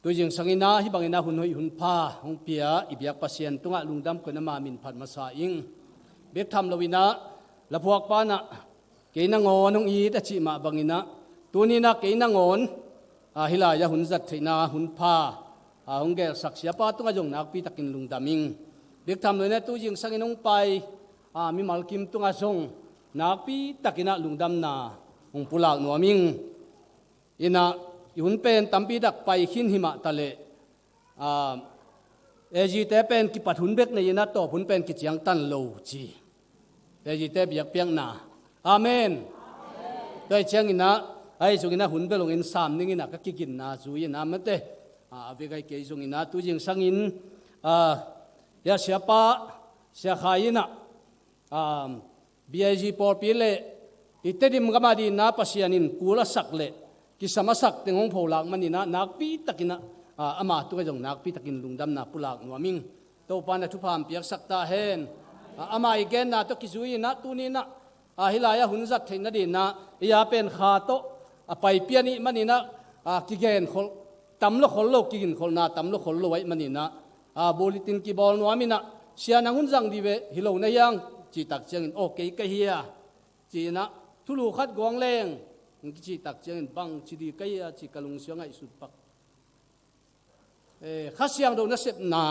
ตัวยังสังอินาฮิบังอินาหุ่นหอยหุ่นผ้าหงเปียอิบยักปัสยันตุงะลุงดำคนน้ำมามินผัดมาสาอิงเบียกทำลวินะละพวกป้านะเกยนังอนงอีแต่ชิมาบังอินะตัวนี้นะเกยนังอนฮิลายาหุ่นจัดเทนาหุ่นผ้าหงเกลสักเสียป้าตุงะจงนักปีตะกินลุงดำมิงเบียกทำเลยนะตัวยังสังอินงไปมีมัลกิมตุงะจงนักปีตะกินะลุงดำนาหงปุลากนัวมิงอินะหุ่นเป็นตั้มปีดักไปขินหิมะทะเลจีเตเป็นกิปัดหุ่นเบกในยันโตหุ่นเป็นกิจยังตันโลจีจีเตบียกเปียงนาอาเมนโดยเชียงอินะไอ้สุกินะหุ่นเบลงอินสามนิ่งอินะก็กินนาจุยนามันเตเวกไอเกยสุกินะตุจิงสังอินยาเสียป้าเสียขายนะบีไอจีปอร์ปีเล่อิเตดิมกมาดีนาปัสยานินกูละสักเล่กิสมาสักติงของผู้หลักมันนี่นะนักปีตะกินะอามาตัวจงนักปีตะกินลุงดำนาผู้หลักนัวมิงตัวปานทุพามเปียกสักตาเฮนอามาอีกแกนนะตัวกิจุยนะตัวนี้นะฮิลายาหุ่นจักเทนนะดีนะยาเป็นขาโตไปเปียนี่มันนี่นะกิเกนคนตำลกคนโลกกินคนนาตำลกคนโลไว้มันนี่นะโบลิตินกีบอลนัวมินะเสียนังหุ่นจังดีเวฮิโลในยังจีตักเจียงโอเคก็เฮียจีนะทุลูขัดกวางแรงจีตักเจียงบังจีดีก็เฮียจีกะลุงเสียงไอสุดปักข้าเสียงโดนนัสเซปนา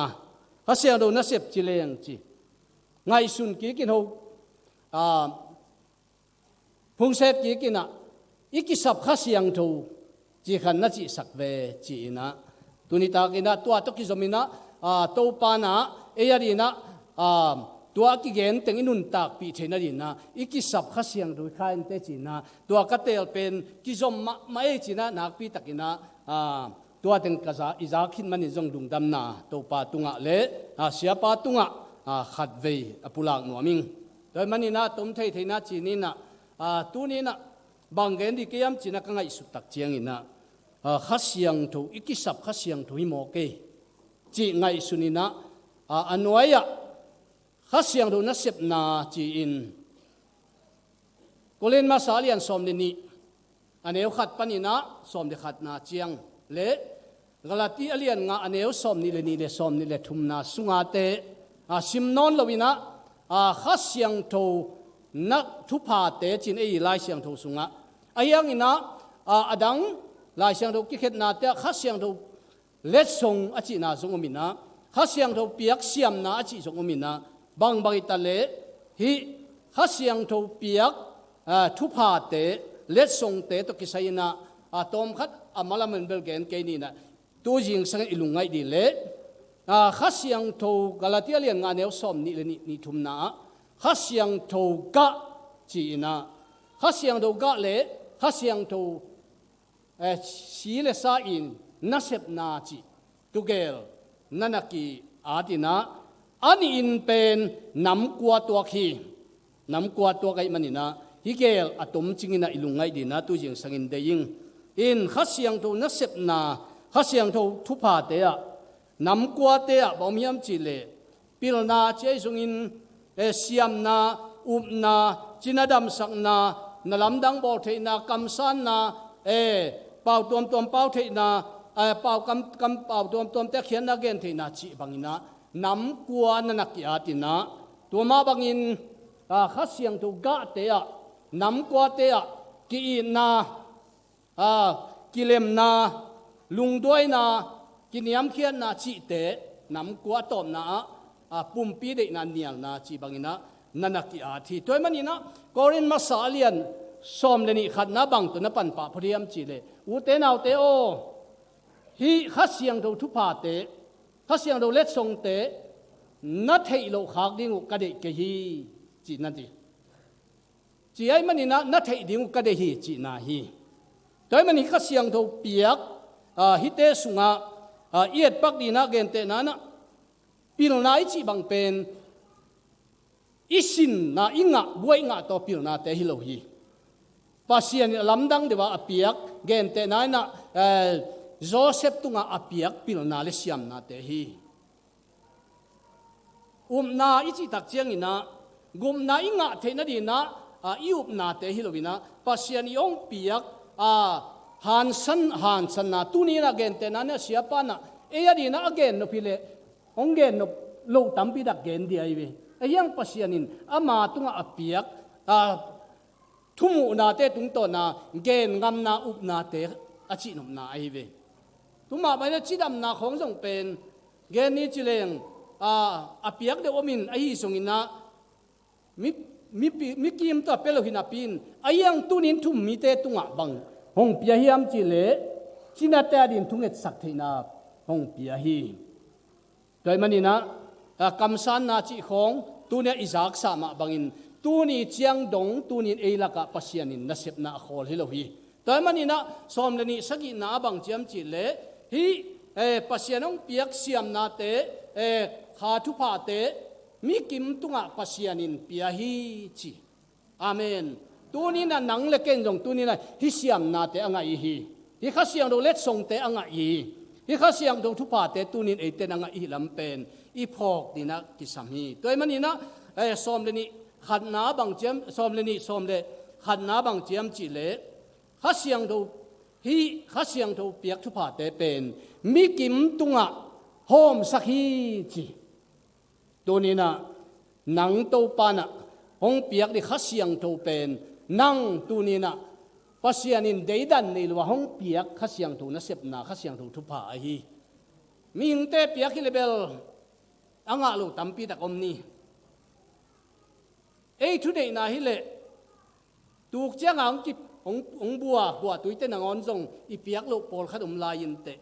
ข้าเสียงโดนนัสเซปจีเลงจีไงสุนกีกินหูพงเศษกีกินอ่ะอีกิสับข้าเสียงทูจีขันนัจีสักเวจีนะตุนิตากินอ่ะตัวตุกิจมินะตัวปานะเอียดีนะตัวกิเกนเต็งอินุนตักปีเทนาดีนะอีกิสับข้าเสียงดูข้าอินเตจีนะตัวกัตเตลเป็นกิจมมาเอจีนะนักปีตักินะตัวเต็งกษาอิจาคินมันนิจงดุงดำนาตัวปาตุงะเละเสียปาตุงะขัดเวปุลากหนัวมิงโดยมันนี่นะตุ้มเทยนะจีนี่นะตัวนี้นะบางเกณฑ์ที่เกี่ยมจีนะก็ไงสุดตักเจียงอินะข้าเสียงถูอีกิสับข้าเสียงถูหิโมเกจีไงสุนีนะอันวยะข้าเสียงถูนัสเซปนาจีอินกุลินมาสาเลียนสมนี่อันเอวขัดปนินะสมเดขัดนาเจียงเละกลาตีอเลียนงาอันเอวสมนี่เลนี่เลสมนี่เลทุมนาสุงาเตซิมนอนลวินะข้าเสียงถูนักทุพาเตจินเอลายเสียงถูสุงะอายังอินะอดังลายเสียงถูกิเขตนาเตข้าเสียงถูเล็ดทรงอจินาทรงอมินะข้าเสียงถูเปียกเสียมนาอจิทรงอมินะบางบางตะเลฮิข้าเสียงถูเปียกทุพาเตเล็ดทรงเตตกิไซนะตอมขัดมาลามันเบลเกนเกนี่นะตัวยิงสังอิลุงไงดีเละข้าเสียงถูกาลาติอาเลียนงานเอวสมนี่เลยนี่ทุมนาข้าเสียงถูกะจีนะข้าเสียงถูกะเละข้าเสียงถูสีเลสาอินนัสเซปนาจีตุเกลนันกีอาตินะอันอินเป็นน้ำกัวตัวขีน้ำกัวตัวไก่มันนี่นะฮิเกลอะตอมจิงนะอิลุงไงดีนะตัวยิงสังอินเดยิงอินข้าเสียงถูนัสเซปนาข้าเสียงถูทุพาเตะน้ำกัวเตะบ่มีอันจีเลปิลนาเจสุงินเสียมนาอุบนาจินาดำสักนานาลำดังบอกเทนากำสันนาเป่าตัวเป่าเทนาเป่ากำเป่าตัวแต่เขียนนักเรียนเทนาจีบังอินะน้ำกัวนันกิอาตินะตัวมาบังอินข้าเสียงถูกกะเตะน้ำกัวเตะกีนากิเลมนาลุงด้วยนากินยำเขียนนาจีเตะน้ำกัวตอมนาปุ่มปีเด็กนันเนียลนาจีบังอินะนันกิอาทีตัวมันนี่นะกอรินมาสาเลียนสอมเลนิขัดนาบังตัวนับปันปะพรียมจีเลอุเตนเอาเตโอฮีข้าเสียงเราทุพาเตข้าเสียงเราเล็ดทรงเตนัดให้โลขากดิ้งกระเดกฮีจีนั่นจีจีไอ้มันนี่นะนัดให้ดิ้งกระเดฮีจีนาฮีตัวมันนี่ข้าเสียงเราเปียกฮิเตสุงะเอียดปักดีนะเกนเตนะนะปิลนาอิจิบังเป็นอิสินนาอิงะบวยงะตัวปิลนาเตฮิโลฮีปัสยานิลำดังเดว่าอเปียกเกนเตนะนะโจเซฟตุงะอเปียกปิลนาเลเซียมนาเตฮีนาอิจิตักเจียงอินะกุมนาอิงะเทนะดีนะอิอุบนาเตฮิโลวินะปัสยานิองเปียก han san na tu ni na gen te na sia pa na e ya di na again no pile ong gen no lo tam pi da gen di ai we ayang pasianin ama tunga apiak thumu na te tung to na gen ngam na up na te achi nom na ai we tuma ba na chidam na khong jong pen gen ni chileng apiak de omin ai songina mi kim to pelo hinapin ayang tunin thum mi te tunga bang hong pia hiam chile china ta din thunget sak theina hong pia hi toy manina kamsan na chi khong tunia izak sa ma bangin tuni chiang dong tunin eilaka pasianin nasep na khol hilo hi toy manina somleni sagi na bang chiam chile hi pasianong piak siam na te kha thu pha te mi kim tunga pasianin pia hi chi amen tunina nang le ken jong tunina hi siam na te anga hi kha siang do let song te anga hi kha siang do thu pa te tunin e te anga i lam pen i phok dina ki sam hi toy manina som le ni khat na bang chem som le ni som le khat na bang chem chi le kha siang do piak thu pa te pen mi kim tunga hom sakhi chi tunina nang to pa na hong piak di kha siang to pen nang tunina pasianin deidan ni lwa hong piak kha siang to na sep na kha siang to thu pa hi ming te piak hi level anga lo tampi ta kom ni ei thu dei na hi le tuk chiang ang ki ong bua tuite na ngon jong i piak lo pol khat la yin te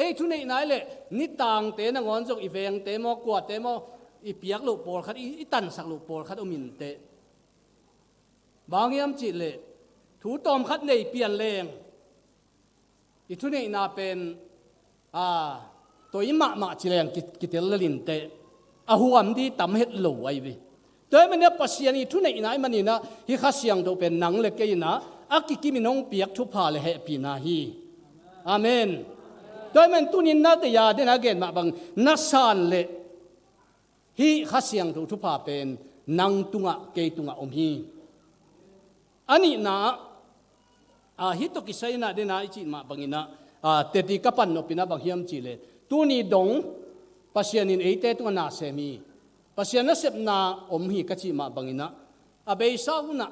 ei thu nei na le ni tang te na ngon jong i veng te mo kwa te mo i piak lo pol khat i tan sak lo pol khat min te bangiam chi le thu tom khat nei pian leng i thu nei na pen toy ma chi leng ki tel lin te a huam di tam het lo ai vi toy mane pasiani thu nei na mani na hi kha siang do pen nang le ke na aki kiminong piak thu pha le he pi na hi amen toy men tunin na te ya den again ma bang na san le hi kha siang do thu pha pen nang tunga ke tunga om hi ani na hi to ki sai na de na ichi ma bangina te ti kapan no pina bang hiam chi le tu ni dong pasianin eite tu na semi pasiana sep na om hi ka chi ma bangina abei sa una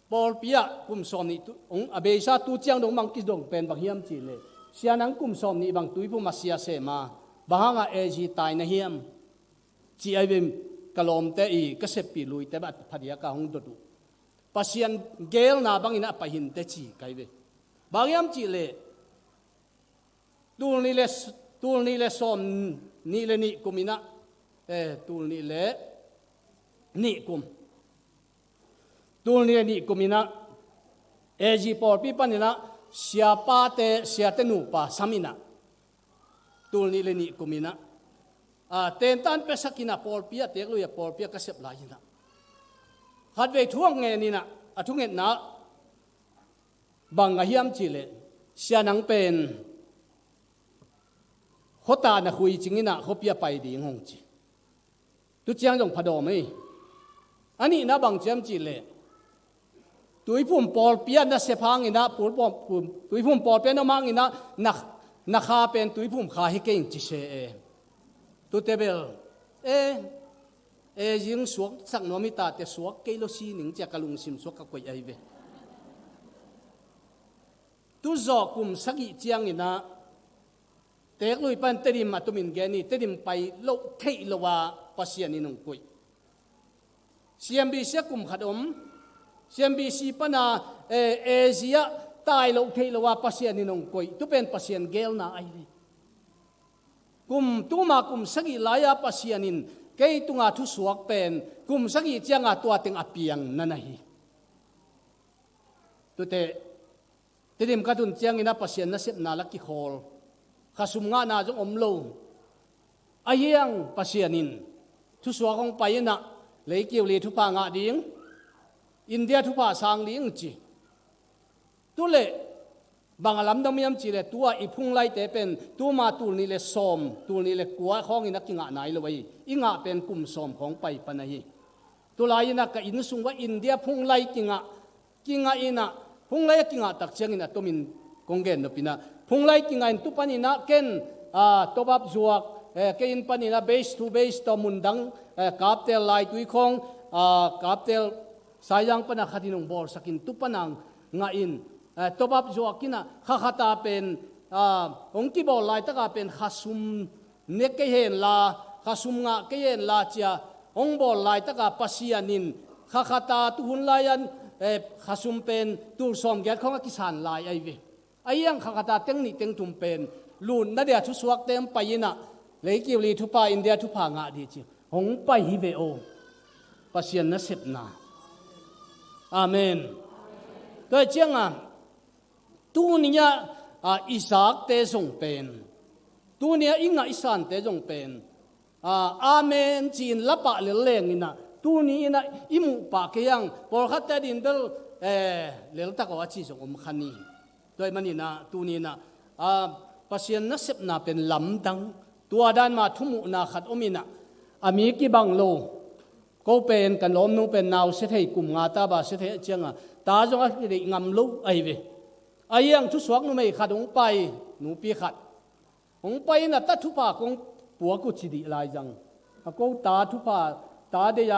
bol pia kum som ni tu ong abei sa tu chiang dong mang ki dong pen bang hiam chi le sianang kum som ni bang tui pu ma sia se ma bahanga eji tai na hiam chi ai bem kalom te i ka sep pi lui te ba phadia ka hong do du pasian gel na bangina pahin te chi kai ve bagyam chi le tul ni le som ni le ni kumina tul ni le ni kum tul ni le ni kumina eji por pi panina sia pa te sia te nu pa samina tul ni le ni kumina ten tan pesakina por pia te lu ya por pia ka sep la ina hat ve thuang nge ni na athung et na bang hiam chi le sia nang pen khota na khui chingina khopia pai ding hong chi tu chiang jong phado mai ani na bang chem chi le tui phum pol pia na se phang ina pul pom tui phum pol pe no mang ina na kha pen tui phum kha hi keng chi se tu tebel jing suak sak no mi ta te suak ke lo si ning cha kalung sim suak ka koi ai ve tu zo kum sagi chiang ina tek lui pan terim atumin geni terim pai lo thei lo wa pasian inung koi CMB sia kum khadom CMB si pana Asia tai lo thei lo wa pasian inung koi tu pen pasian gel na ai ve kum tuma kum sagi laya pasianin kei tunga thu suak pen kum sagi chianga tua teng apiang nanahi tute terim katun chiang ina pasian na sep na laki khol khasum nga na jong omlo ayang pasianin thu suak ong paina leikiu le thu pa nga ding India thu pa sang ding chi tule bangalam dam yam chi le tua iphung lai te pen tu ma tul ni le som tul ni le kwa khong ina kinga nai lo wai inga pen kum som khong pai panahi tulai na ka in sungwa India phung lai kinga ina พงไลกิงาตักเชียงอินะตัวมินกงเกนนปินะพงไลกิงาอินตุปานินะเกนตัวบับจวกเกนปานินะเบสทูเบสตัวมุนดังกาบเตลไลตุยคงกาบเตลสายังปนะขัดินงบอลสกินตุปนังงาอินตัวบับจวกกินะข้าขตาเป็นองค์ที่บอลไลตะกาเป็นข้าซุมเนกเกเฮนลาข้าซุมงะเกเฮนลาเจียองบอลไลตะกาปัสยานินข้าขตาตุหุนลายันข้าซุมเป็นตูสอมแกดของกิสานลายไอเวไอยังข้าขตาเต็งนี่เต็งตุมเป็นลูนนั่นเดียทุสวกเต็มไปนะเลยกิวลีทุพาอินเดียทุพางะดีจีหงไปฮิเวโอปัสยานนัสิบนาอาเมนก็เจียงตูนี้อิสากเตจงเป็นตูนี้อิงอิสานเตจงเป็นอาเมนจีนละปะเลเลงินะตูนี้นะอิมุปะเกียงพอขัดแต่ดินเดลเลลตะกว่าชีสงขันนี้โดยมันนี่นะตูนี้นะปัสยานนัสิบนาเป็นลำดังตัวด้านมาทุ่มุนาขัดอมินะอามีกิบังโลก็เป็นกันล้มนุ่งเป็นนาวเสถียกุมงาตาบาเสถียเจียงตาจงอะไรงำลุไอเวไอยังทุสวกนุ่มไม่ขัดองไปหนูปีขัดองไปน่ะตัดทุพากงปัวกุชิดีลายจังก็ตาทุพาตาเดีย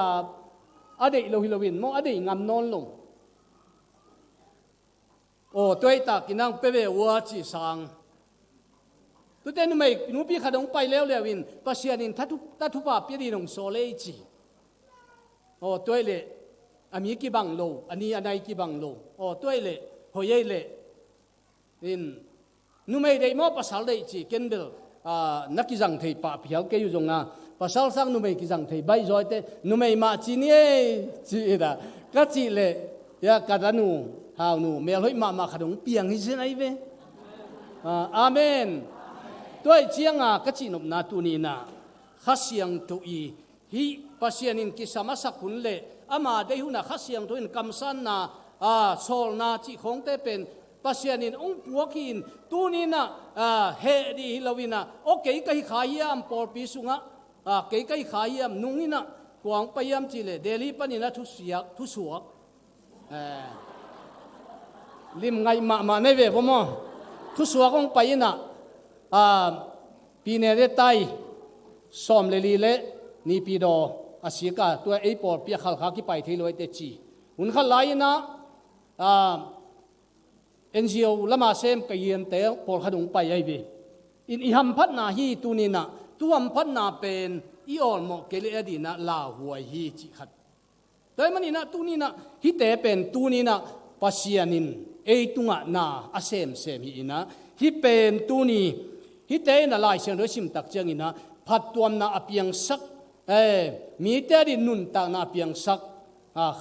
อเดโลหิโลวินมองอเดงำนอนลงโอ้ตัวตากินังเปเววัวจีสังตัวเต้นไม่หนูปีขัดองไปแล้วเลวินปัสยานินตัดทุพาเปียดีนงโซเลจีโอ้ตัวเล่อามีกี่บังโลอันนี้อันไหนกี่บังโลโอ้ตัวเล่หอยเล่อินนูไม่ได้มอภาษาเลยจีเกนเดลนักกิจังเทปะพิจารณาอยู่ตรงนั้นภาษาสังนูไม่กิจังเทใบจอยเตนูไม่มาจีนี่จีน่ะก็จีเล่ยากระดานูฮาวนูเมื่อไรมาขนมเปียงฮิซินไอเวอาเมนตัวเจียงก็จีนบนาตูนีน่ะข้าเสียงตัวอีฮีภาษานินกิสามาสักคนเล่อามาได้หุ่นข้าเสียงตัวอินคำสันน่ะโซลน่ะจีของเตเป็นปัสยานินองปัวกินตูนี้นะเฮดีฮิลาวินะโอเคก็ฮิขายยามปอลปีสุงะเกย์ก็ฮิขายยามนุ่งนี่นะกวางไปยามจีเลเดลีปนินะทุสยากทุสวกลิมไงมาไม่เวผมอ่ะทุสวกองไปนะปีเนเรตัยสอมเลลีเลนี่ปีดออาศิกาตัวไอปอลปีขลขากิไปที่ลอยเตจีอุนขลายนะNGO ละมาเซมกยันเตะพอขนมไปไอเวอินอิฮัมพัดนาฮีตูนีนะตัวมพัดนาเป็นอีออลโมเกลียดีนะลาหัวฮีจิขัดแต่มันนี่นะตูนีนะฮิเตเป็นตูนีนะปัสยานินเอตุงะนาอาเซมฮีนะฮิเป็นตูนีฮิเตนะลายเสียงรสิมตักเจงินะพัดตัวนะอเปียงสักมีแต่ดินุนตานาเปียงสัก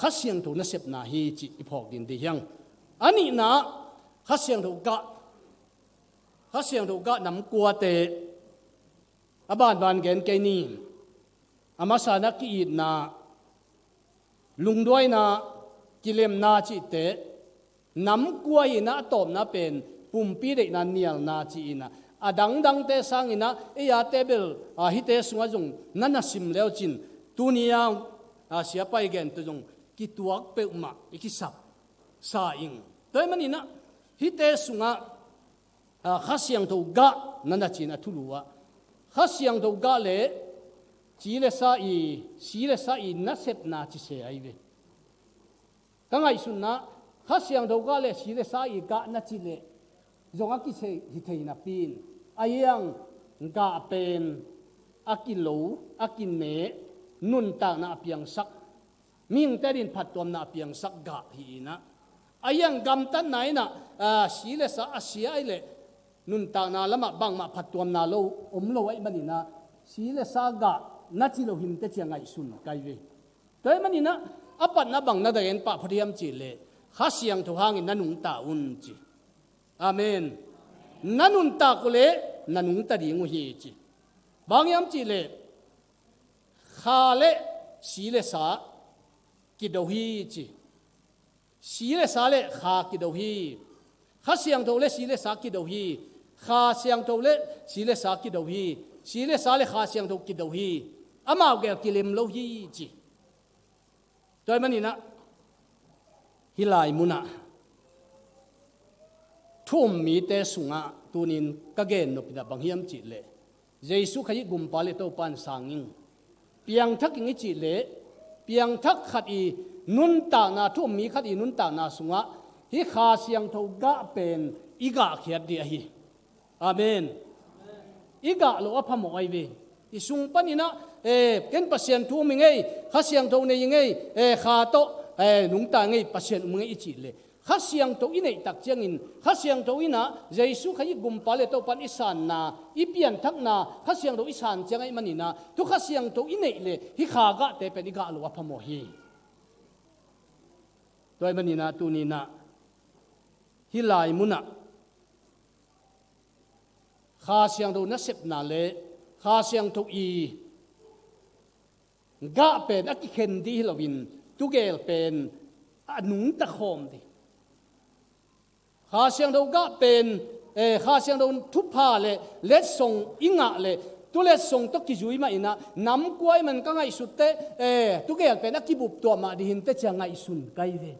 ขัดเสียงถูกนะเสพนาฮีจิอีพอกดินดียังอันนี้นะข้าเสียงถูกกะนำกัวเตอบ้านเกณฑ์เกนี่อามาสานักกีดนาลุงด้วยนากิเลมนาจิเตนำกัวอินะตบนาเป็นปุ่มปีเดนันเนียลนาจีอินะดังเตสังอินะเอียเตเบลฮิเตสงจงนั่นน่ะสิมแล้วจินตุนียาเสียไปเกณฑ์ตัวจงกิตัวเปอุมาอิกิสับสาอิงโดยมันนี่นะฮิเตสุงะข้าเสียงตัวกะนั่นน่ะจีน่ะทุลัวข้าเสียงตัวกะเล่จีเลสาอีสีเลสาอีนัสเซปนาจิเสียไอเวตั้งไงสุนนะข้าเสียงตัวกะเล่สีเลสาอีกะนัจิเล่จงอากิเซฮิเทนับปีนอายังกะเป็นอากิโลอากินเมนุนตานาเปียงสักมิ่งแต่ดินผัดตัวนาเปียงสักกะฮีนะอายังกำตันไหนนะสีเลสาอาเซียไอเล่นุนตานาละมาบังมาผัดตัวนาโลโลไอมันนี่นะสีเลสากะนัจิโลหิมเตเจียงไงสุนไกเวแต่มันนี่นะอปัดนะบังนะเดนปะพเดียมจีเล่ข้าเสียงทุหางินนันุงตาอุนจีอาเมนนันุนตากุเล่นันุงตาดีงูฮีจีบางยามจีเล่ข้าเล่สีเลสากิดฮีจีสีเลสาเล่ข้ากิดฮีข้าเสียงทุเล่สีเลสากิดฮีข้าเสียงทุเล่สีเลสากิดฮีสีเลสาเล่ข้าเสียงทุกิดฮีอามาเกลกิเลมโลฮีจีโดยมันนี่นะฮิลายมุนะ thum mi te sunga tunin ka gen no pina banghiam chi le jesu khai gum pa le to pan sanging piang thak ngi chi le piang thak khat i nun ta na thum mi khat i nun ta na sunga hi kha siang tho ga pen iga khiat di hi amen iga lo aphamo ai ve isung panina ken pasien thu mi ngei kha siang tho nei ngei kha to nung ta ngei pasien mu ngei chi le kha siang to inei tak chiang in kha siang to ina jesu khai gum pa le to pan isan na ipian thak na kha siang to isan chiang ai manina tu kha siang to inei le hi kha ga te pen iga lo aphamo hi toy manina tu ni na hi lai muna kha siang do na sep na le kha siang to i ga pen a ki khen di lovin tu gel pen anung ta khom di kha siang do ga pen kha siang do thu pha le let song inga le tu let song to ki zui ma ina nam kwai man ka ngai sut te tu gel pen a ki bup to ma di hin te cha ngai sun kai ve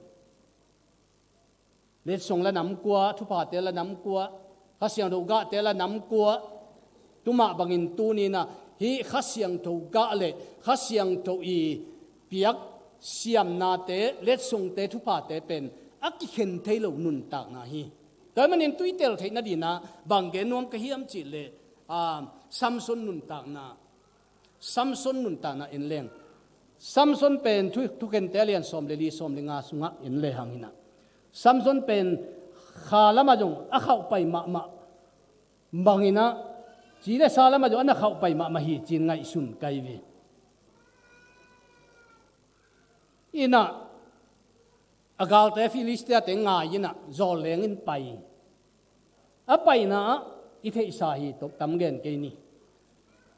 let song la nam kwa thu pha te la nam kwa kha siang do ga te la nam kwa tu ma bangin tu ni na hi kha siang to ga le kha siang to i piak siam na te let song te thu pha te pen aki khen thailo nun tak na hi toy manin tuitel theina dina bangge nom ka hiam chi le samson nun tak na in leng samson pen thu ken telian som le li som le nga sunga in le hangina samson pen khalama jong a khau pai ma bangina chỉ để sao lắm mà cho anh khẩu bảy mà hi chín ngày sùn cây về, ina agal te Philistia te ngài ina zol leng in pai, apai na ithe sa hi tok tam gen ke ni,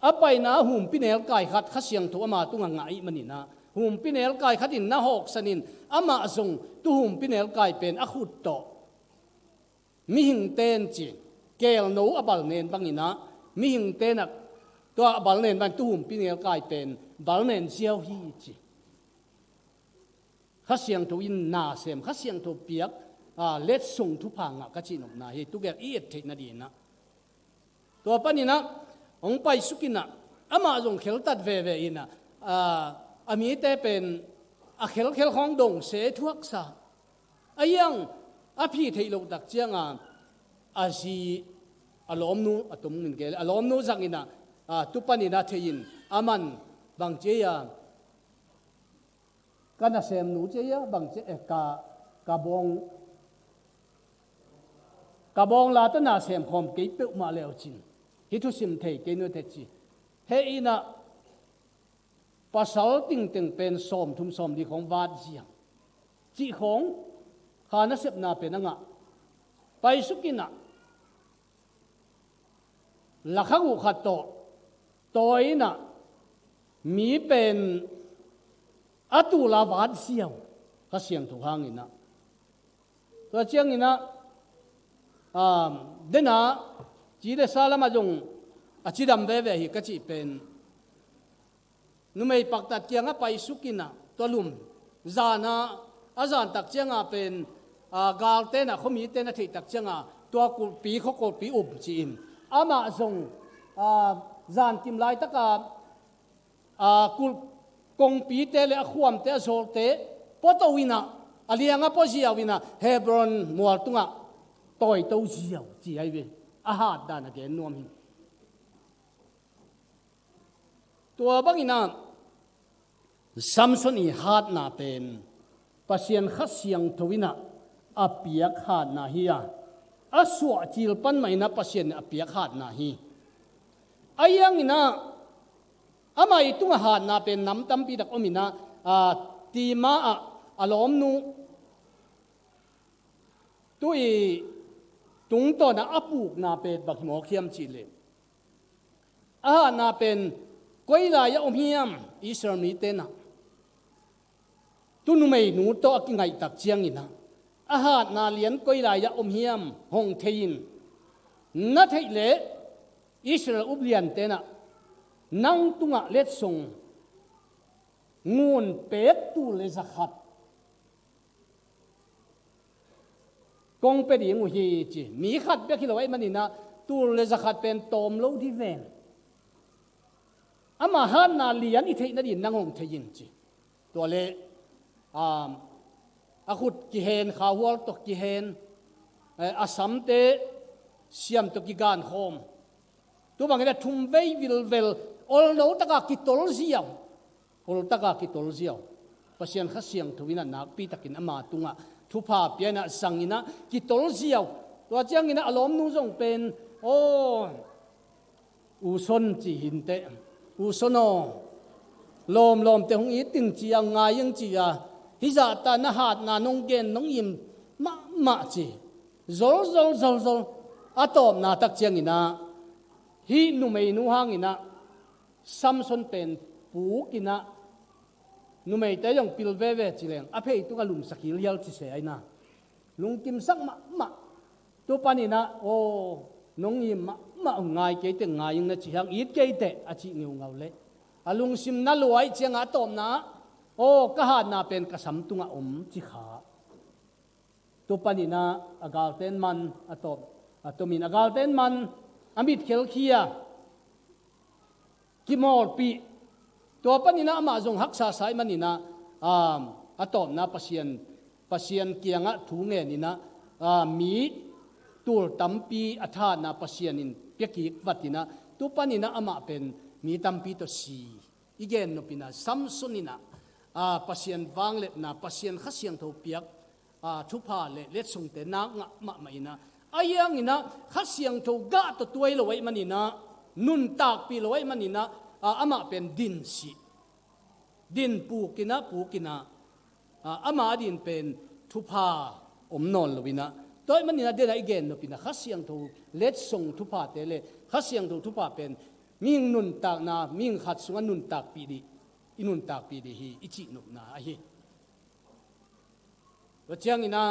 apai na hum pinel kai khat khasiang thu ama tu ngai manina hum pinel kai khatin na hok sanin ama zong tu hum pinel kai pen a khut to, mi hing ten chi kel no abal nen bangina mi hing te nak to bal nen ban tu hum pinel kai pen bal nen siao hi chi khasiang to in na sem khasiang to piak let sung thu phanga ka chi nom na hi tu gel i et the na di na to panina ong pai sukina ama jong khel tat ve ve ina ami te pen a khel khong dong se thuak sa ayang a phi thei lo tak chianga a si alom nu atum min gel alom nu zangina tu panina thein aman bang che ya kana sem nu che ya bang che ka bong la ta na sem khom ke pe ma leo chin hi thu sim thei ke nu te chi he ina pasal ting teng pen som thum som di khong wat jiang chi khong khana sep na pe na nga pai sukina lakhagu khatto toina mi pen atula wat siao ka siang thu hangina to chiangina dena chi de salama jong achidam ve ve hi ka chi pen numei pakta chianga pai sukina to lum zana azan tak chianga pen gal te na khomi te na thei tak chianga to ku pi kho ko pi chi in ama zong zan kim lai taka kul kong pi te le khuam te zol te poto wina alianga po zia wina Hebron mual tunga toy to ziaw chi ai ve a ha da na ge nom hi to bangina Samson i hat na pen pasien khasiang thowina apiak hat na hiya aswa chil pan mai na pasien apiak hat na hi ayang ina amai tunga hat na pen nam tam pi dak omina tima alom nu tui tung to na apuk na pe bak mo khiam chi le na pen koila ya omhiam Israel mi te na tunu mei nu to akingai tak chiang ina na lian koila ya omhiam hong thein na thei le Israel ublian te na nang tunga let song ngun pek tu le zakhat กงเป็นอย่างหีจีมีขัดเบียกิโลไอ้มันนี่นะตูเลจะขัดเป็นตอมโลที่เวนอามาฮันนาเลียนอีเทนัดยินนางงเทยินจีตัวเล่อาขุดกิเฮนข้าวหัวตกกิเฮนอาสัมเตเสียมตกกิการโคมตัวบางทีทุ่มเววิลเวลอลโนตะกากิตอลเซียวอลตะกากิตอลเซียวภาษาข้าเสียงทวินันนักปีตะกินอามาตุงะทุพาเปียนะสังอินะกิตอลเซียวตัวเจ้าอินะอารมณ์นู้จงเป็นโอ้อุศนจีหินเตอุศนโลมเตหงอีติงจียังไงยังจีอะฮิจาตานะหาดนานงเกนนงยิมมาจีzol atom na tak chiang ina hi nu mei nu hang ina samson pen pu kina nu mei te yong pil ve ve chileng a phei tu ka lum sakil yal chi se aina lung kim sak ma tu panina o nong yim ma ngai ke te ngai yung na chi hang it ke te a chi ngeu ngau le alung sim na luai chiang atom na o ka ha na pen ka sam tunga chi kha tu panina agal ten man atomin agal ten man amit khel khia kimol pi to panina ama jong haksa sai manina atom na pasien kianga thu nge nina mi tur tampi atha na pasien in peki watina tu panina ama pen mi tampi to si igen no pina samsunina pasien wangle na pasien khasiang tho piakทุพาเลสงเตนักมาไม่นะไอ้ยังนี่นะข้าเสียงถูกกะตัวตัวเลยมันนี่นะนุนตากปีเลยมันนี่นะอามาเป็นดินสิดินปูกินะอามาดินเป็นทุพานอนเลยนะตัวมันนี่นะเดี๋ยวไอ้เกณฑ์นปินะข้าเสียงถูกเลสงทุพาเตเลข้าเสียงถูกทุพาเป็นมิ่งนุนตากนะมิ่งขัดสวนนุนตากปีดีอินุนตากปีดีฮีอิจินุนะไอ้ว่าเจ้าอินะ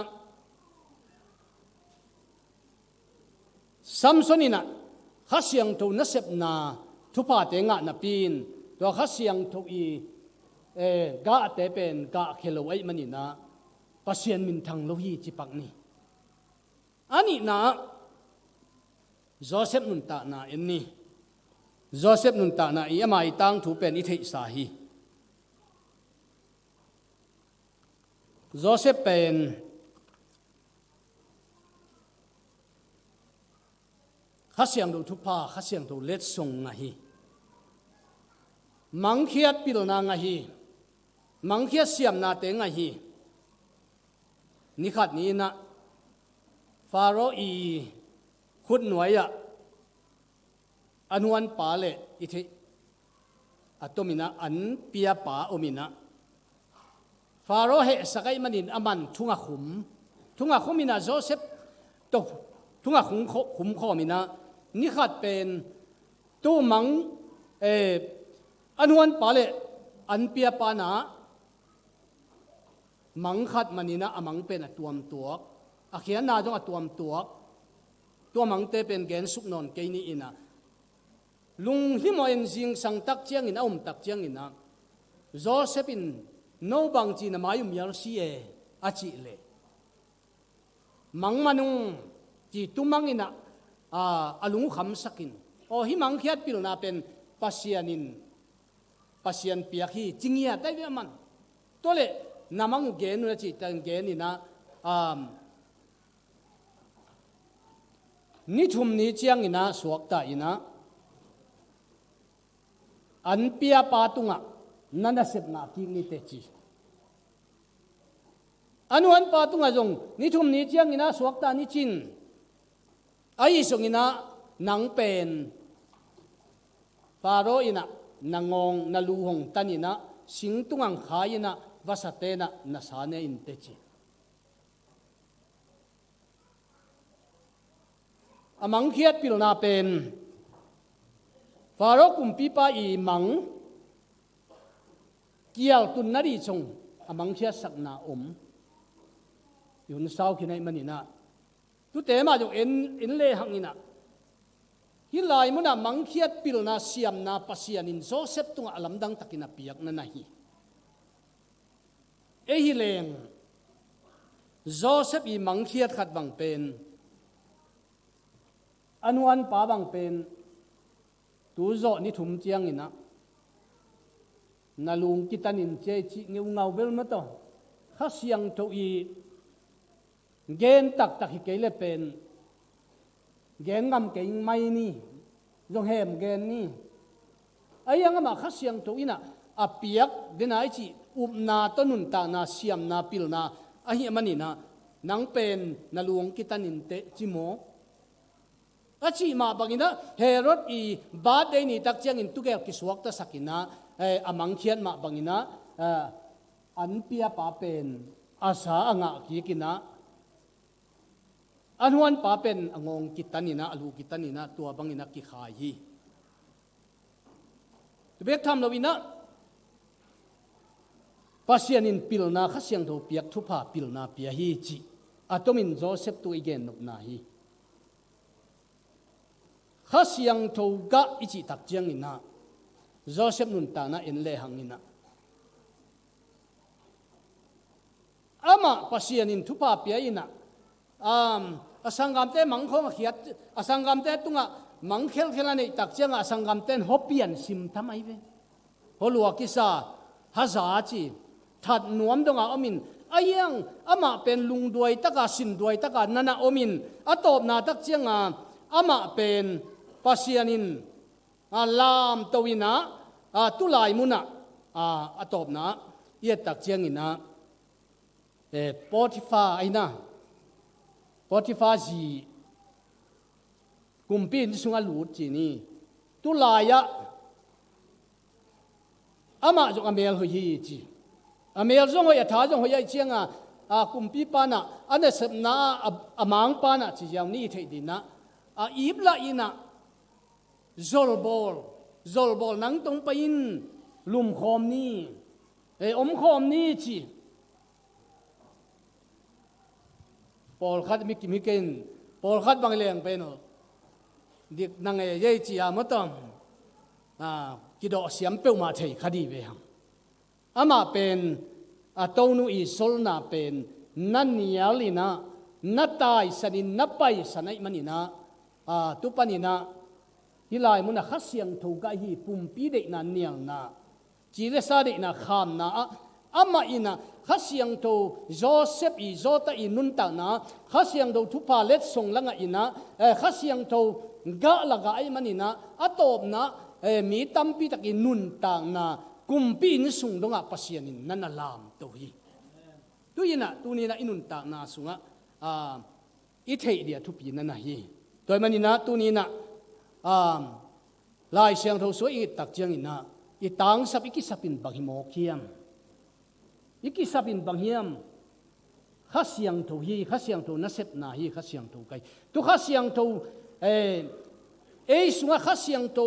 ซัมซุนินะข้าเสียงถูกนัสเซบนาทุพาเตงะนับปีนตัวข้าเสียงถูกกะเตเป็นกะเคโลไอมันนี่นะปัสยันมินทังโลหีจิปักนี่อันนี้นะโจเซฟนุนตานะเอ็นนี่โจเซฟนุนตานะอีมาอีตังถูกเป็นอิเทสาฮีโจเซฟเป็นข้าเสียงดูทุพาข้าเสียงดูเล็ดส่งไงมังเคียดปิลนาไงมังเคียดเสียมนาเตงไงนี่ขัดนี้นะฟาโรอีขุดหน่วยอันวันป่าเละอิทิอัตมินะอันเปียป่าอมินะฟาโรเหสกายมันินอามันทุ่งขุมมินะโจเซฟตกทุ่งขุมข้อมินะนี่ขัดเป็นตู้มังอันวันป่าเละอันเปียป่านะมังขัดมันินะอามังเป็นตัวอาเขียนนาจงตัวมังเตเป็นแกนสุกนอนเกนี่อินะลุงที่มอเอ็นซิงสังตักเจียงอินะตักเจียงอินะโจเซฟินโนบังจีนะมายุมยาลซีอาจิเลมังมันุงจีตุมังอินะอลุงคำสักินโอหิมังเขียดปิลนาเป็นปัสยานินปัสยันเปียกีจิงเงียได้เวียมันตัวเล่นามังเกนุนะจีตังเกนินะนี่ทุ่มนี้เจียงอินะสวกตาอินะอันเปียปาตุงะนั่นน่ะเสพนากินี่เตจีอันวันปาตุงะจงนี่ทุ่มนี้เจียงอินะสวกตานี่จินไอ้สงอินะนังเป็นฟาโรอินะนางงนาลูหงตันอินะสิงตุงังขายนะวาสเตนะนาสาเนอินเตจีอามังเขียดปิลนาเป็นฟาโรกุมปีปาอีมังเกี่ยวตุนนาดีชงอามังเขียดสักนาอยู่ในเสาขี้ในมันนี่นะตุเตมาจงเอ็นเล่หังนี่นะฮิลายมุนะมังเขียดปิลนาเสียมนาปัสยานินโจเซฟตุงอลัมดังตะกินาเปียกนั่นนะฮีฮิเลง Joseph i mang khiat khat bang pen anuan pa bang pen tu zo ni thum chiang ina nalung kitanin che chi ngeu ngau bel ma to kha siang to i gen tak tak hi kele pen gen ngam ke mai ni jong hem gen ni ayang ma kha siang to ina apiak denai chi upna tonun ta na siam na pil na ahi mani na nang pen nalung kitanin te chimo achi ma bangina Herod i birthday ni tak chiang in tuger kiswak ta sakina amang khian ma bangina an pia pa pen asa anga ki kina anhuan pa pen angong kitanina alu kitanina tua bangina ki khai hi tubek tham lovina pasianin pilna khasiang tho piak thupa pilna pia hi chi atomin Joseph tu igen nok na hi khasiang tho ga ichi tak chiang ina Joseph nun ta na en le hangina ama pasianin thupa pia ina asangam te mangkhong khiat asangam te tunga mangkhel khelani tak chiang asangam ten hopian sim thamai ve holua kisa haza chi that nuam donga omin ayang ama pen lungduai taka sinduai taka nana omin atop na tak chianga ama pen pasianin lam towina tulai muna atop na ye tak chiangina Potiphar aina Potiphar ji kumpin sunga lut chi ni tulaya ama jong amel ho hi chi amel jong ho ya tha jong ho ya chianga kumpi pa na ane sep na amang pa na chi yang ni thei din na ibla ina zolbol nang tong pa in lum khom ni om khom ni chi Paul khat mi kimi ken Paul khat bang leng pe no dik nang ye chi a matom kido siam pe ma thei khadi ve ham ama pen atonu i solna pen nanialina natai sanin napai sanai manina tupanina hilai muna khasiang thoga hi pumpi de na nial na chile sa de na kham na ama ina khasiang tho Joseph i zota i nun ta na khasiang do thupa let song langa ina khasiang tho ga laga ai manina atop na mi tampi taki nun ta na kumpi in sung donga pasianin nanalam to hi tuina tunina inun ta na sunga i thei dia thupi na hi toy manina tunina lai siang tho so i tak chiang ina i tang sap iki sapin baghimo khiam iki sapin banghiam khasiang tho hi khasiang tho na sep na hi khasiang tho kai tu khasiang tho sunga khasiang tho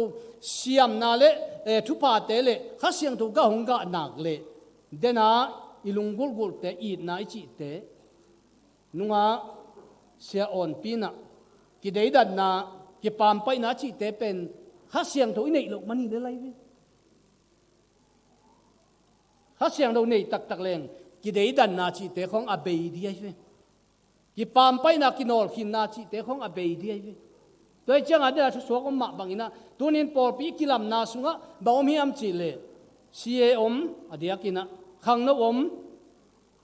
siam na le thupa te le khasiang tho ga honga nak le dena ilungul gul te I na chi te nunga sia on pina ki deidan na ki pam pai na chi te pen khasiang tho nei lok mani le lai ve khasiang tho nei tak tak leng ki deidan na chi te khong abei di ai ve ki pam pai na ki nol khin na chi te khong abei di ai ve toy chang ada su so ma bangina tunin por pi kilam na sunga baom hiam chi le ca om adiakina khang no om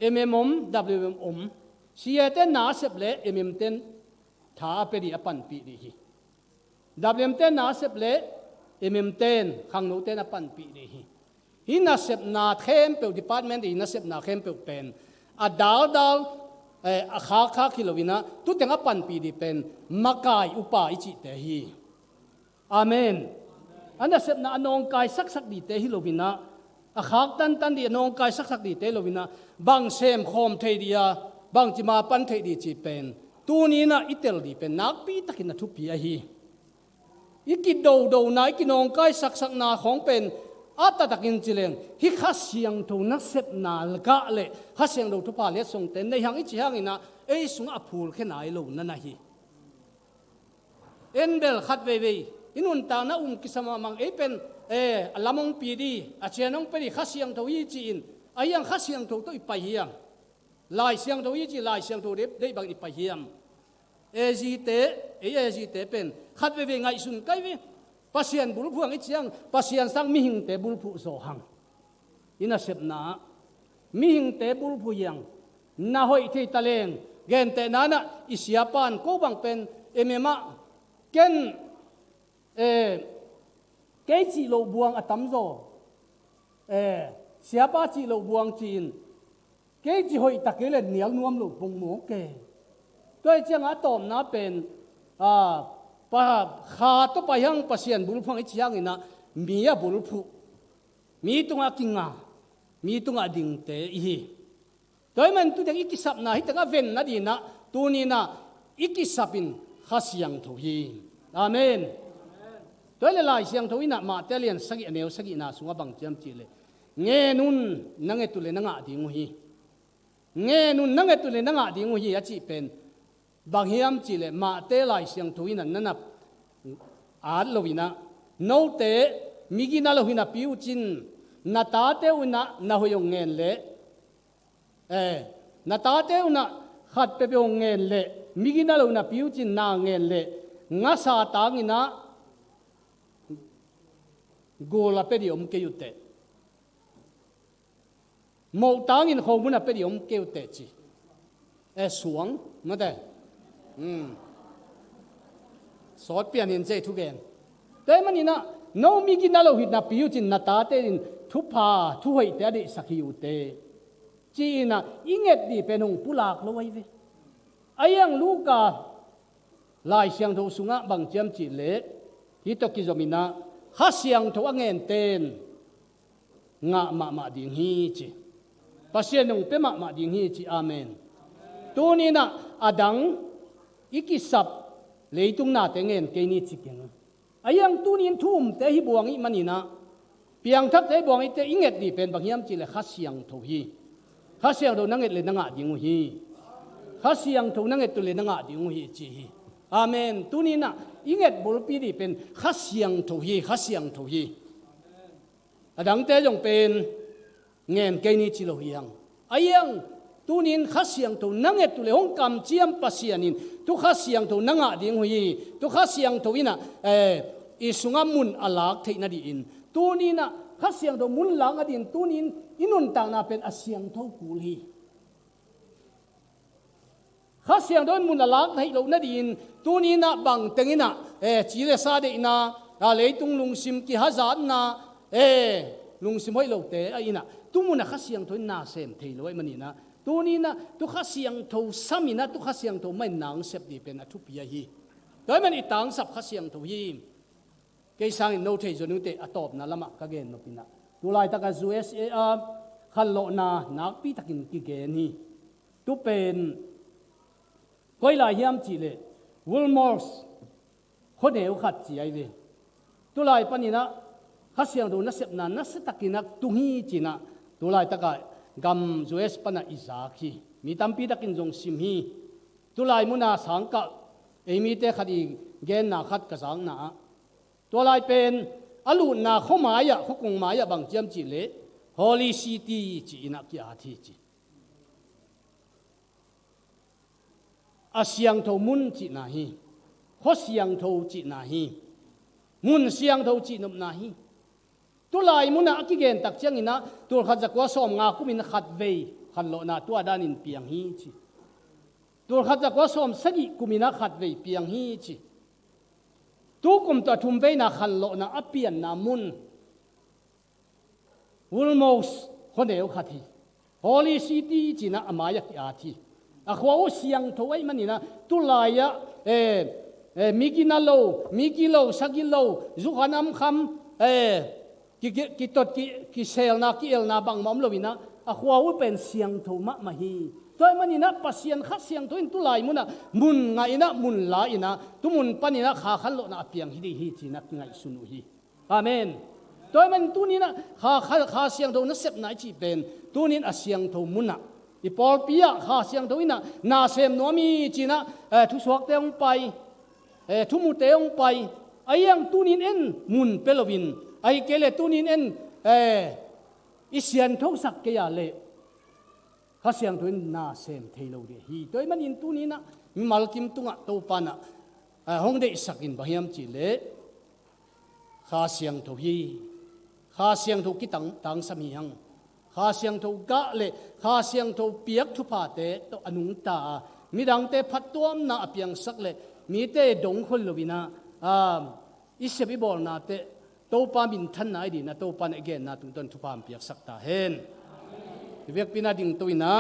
mm om wm om ca ten na sep le mm ten tha pe di apan pi di hi wm ten na sep le mm ten khang no ten apan pi di hi hina sep na them pe department hina sep na them pe pen dal kha kilowina tu tenga pan pi di pen makai upa ichi te hi amen ana sep na anong kai sak di te hi lovina khak tan di anong kai sak di te lovina bang sem khom thei dia bang chima pan thei di chi pen tu ni na itel di pen nak pi takina thu pi a hi iki do na iki nong kai sak na khong pen ata takin chileng hi khasiang tho na sep na lka le khasiang do thu pa le song ten nei hang ichi hang ina sunga phul khenai lo na na hi enbel khat ve inun ta na kisama mang pen lamong pi di a chenong pe di khasiang tho hi chi in ayang khasiang tho to ipai hiang ลายเสียงตัวยี่จีลายเสียงตัวเด็บได้บางอีไปเฮียมเอจีเตเอจีเตเป็นขัดเวไงสุนไกวิปัสยันบุรุษพวงอีเชียงปัสยันสังมิหิงเตบุรุษผู้โซหังอินาเสพนามิหิงเตบุรุษผู้ยังนาหอยที่ตะเลงเกนเตนานะอิสยาปานกูบังเป็นเอเมมะเกนเกจิโลบวงอตัมโซเสียป้าจิโลบวงจีนเกจิหอยตะเกเลเหนียวนวมลูกปงหมูเกด้วยเจ้าตอมนะเป็นปะขาตัวไปยังปัสยันบุรุษพวงอีเชียงอินะมีอะบุรุษผู้มีตรงอากิงามีตรงอาดิ่งเตอีโดยมันตัวเด็กอิกิสับนะฮิตกะเวนนะดีนะตัวนี้นะอิกิสับินข้าเสียงทุยอาเมนโดยหลายเสียงทุยนะมาเตลียนสักเนวสักนาสุงบังเจียมจีเลเงนุนนังเอตุเลนังอาดิ่งหีเงนุนนังเอตุเลนังอาดิ่งหีอาจีเป็นบางเฮียมจีเลมาเตหลายเสียงทุยนั้นนั่นอาดโลวินะโนเตมิกินาโลวินะปิวจินนาตาเตอุนะนาหยงเงินเลนาตาเตอุนะขัดเปเปงเงินเลมิกินาโลวินะปิวจินนาเงินเลงาซาตางินะโกลาเปดิอมเกยุเตโมตางินโฮมุนะเปดิอมเกยุเตจีสวงมาเตสอดเปลี่ยนเห็นใจทุกเองแต่มันนี่นะโนมิกินาโลหิตนาปิวจินนาตาเตอินทุพาทุหอยเตดิสักยูเตจีนะอิงเอ็ดดีเป็นองปุลากลอยเวไอยังลูกาลายเสียงทูสุงะบังเจียมจีเลที่ตกิจมินะฮัสเสียงทูอังเงินเตนงะมาดิ่งฮีจีปัสเซียนงเปมาดิ่งฮีจีอาเมนตัวนี้นะอดังอิกิสับเลยตุงนาเตงเงินเกนี่จิกินไอ้ยังตัวนี้ทุ่มแต่ฮิบวงอีมันนี่นะเพียงทักแต่บวงอีแต่อิงเอ็ดดีเป็นบางยามจีเลยฮัสเสียงทูฮีฮัสเสียงทูนั่งเอ็ดเลยนั่งอาดิ่งฮีฮัสเสียงทูนั่งเอ็ดตัวเลยนั่งอาดิ่งฮีจีอาเมนตัวนี้นะอิงเอ็ดบุรุษปีดีเป็นฮัสเสียงทูฮีฮัสเสียงทูฮีอดังแต่จงเป็นเงินเกนี่จิโลฮียังไอ้ยังตัวนี้ฮัสเสียงทูนั่งเอ็ดตัวเลยห้องกำเจียมปัสเซียนินทุกฮัสเสียงทูนั่งอาดิ่งฮีทุกฮัสเสียงทูอินะอิสุงามุนอลากเทนดีอินตัวนี้นะฮัสเสียงทูมุนหลังอดินตัวนี้อินุนต่างน่ะเป็นอาเสียงทูกูลีข้าเสียงโดนมุนลักให้เราหน้าดินตัวนี้นะบังเต็งนะจีเลซาเดนะเลยตุงลุงซิมกิฮาซานนะลุงซิมให้เราเตะไอ้นะตัวมุนข้าเสียงตัวน่าเสมเทลไว้มันนี่นะตัวนี้นะตัวข้าเสียงตัวซ้ำนะตัวข้าเสียงตัวไม่หนังเสพดีเป็นอทุพิยาฮีโดยมันอีต่างสับข้าเสียงตัวฮีเกี่ยสังโนเทจนุเตอตอบนะละมะกะเกนนปินะตัวลายตะกะซูเอสเออาขันโลนานักปีตะกินกิเกนีตัวเป็นก็หลายยามจีเลยวิลมอร์สคนเดียวขัดจีไอเวตัวลายปนีนะข้าเสียงดูนักเสพนักสตักินักตุงฮีจีนะตัวลายตะกะกำจูเอสปนะอิสาคีมีตั้มปีตะกินจงซิมฮีตัวลายมุนาสังกัดมีเตขัดอีเกนนาขัดกระสังนาตัวลายเป็นอลูนาข้อหมายข้อกงหมายบางเจียมจีเลยฮอลีซิตี้จีนักยาทีจีอาเสียงทูมุนจีนาฮีข้อเสียงทูจีนาฮีมุนเสียงทูจีนบนาฮีตัวลายมุนอากิเกนตักเชียงอินะตัวขัดจากว่าสอมงาคุมินขัดเวขัดโลนาตัวด้านินเปียงฮีจีตัวขัดจากว่าสอมสกิคุมินะขัดเวเปียงฮีจีตัวกุมตัวทุ่มเวนะขัดโลนาอเปียนนามุนวูลโมสคนเดียวขัดทีฮอลีซิตี้จีนะอามายกิอาทีอะขวาวเสียงถอยมันนี่นะตุลายะมิกิโลสักิโลจุขันอัมคำกิตดกิเซลนากิเอลนาบังมอมโลวินะอะขวาวเป็นเสียงถมะมาฮีตัวมันนี่นะปัสเซียนขัดเสียงถอยตุลายมุนนะมุนไงนะมุนลายนะตุมุนปนี่นะขาขันโลนะเปียงฮิดีฮีจีนักไงสุนุฮีอาเมนตัวมันตัวนี้นะขาเสียงถนะเสพไหนจีเป็นตัวนี้อะเสียงถมุนนะอีปอลปียข้าเสียงตัวนี้นะนาเซมโนมีจีนะทุสวกเตงไปทุมุเตงไปไอ้ยังตัวนี้เอ็นมุนเปลวินไอ้เกเลตัวนี้เอ็นอิเสียนทุกสักเกียเล ข้าเสียงทุนน่าเสมเทโลเดียฮีโดยมันอินตุนี้นะมีมัลกิมตุงะโตปานะห้องเดสักินบะฮิมจิเลข้าเสียงทุฮีข้าเสียงทุกิตังสมีหังข้าเสียงทุกะเลข้าเสียงทุเปียกทุพาเตตอนุงตามีดังเตพัดตัวมนาเปียงสักเลมีเตดงคนลวินะอิสบิบอลนาเตโตปามินทันนายดีนะโตปานเอเกนนาตุนทุพามเปียกสักตาเห็นเวียกปินาดิ่งตุยนะ